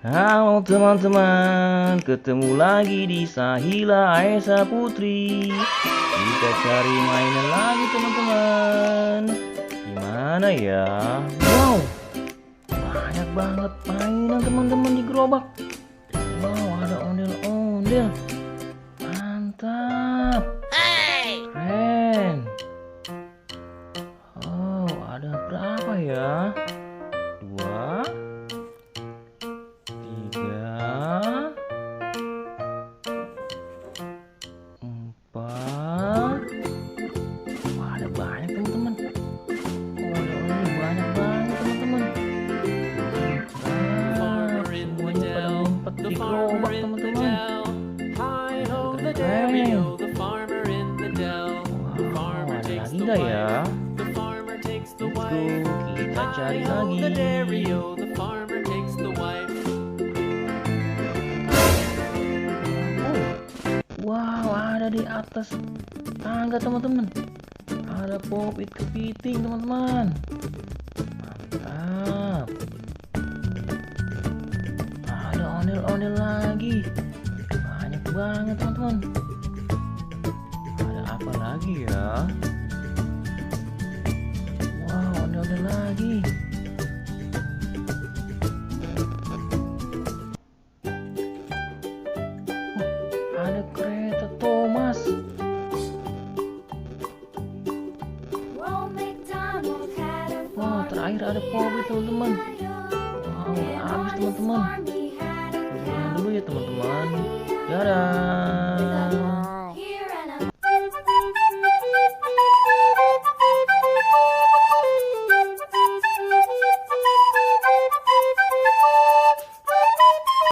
Halo teman-teman, ketemu lagi di Sahila Aesa Putri. Kita cari mainan lagi teman-teman. Gimana ya? Wow, banyak banget mainan teman-teman di gerobak. Wow, ada ondel-ondel. Mantap. Keren. Oh, ada berapa ya? 2, 3, 4. Wah, ada banyak teman-teman. Oh, ini banyak banget teman-teman. Semuanya pada ngumpet di gerobak teman-teman. Keren. Wow, ada lagi nggak ya? Let's go, kita cari lagi. Wow, ada di atas tangga teman-teman. Ada pop-it kepiting teman-teman. Mantap. Ada ondel-ondel lagi. Banyak banget teman-teman. Ada apa lagi ya? Wow, ondel-ondel lagi. Ada kereta Thomas. Wow, terakhir ada pop-it teman-teman. Wow, udah habis teman-teman. Dulu ya teman-teman. Dadah.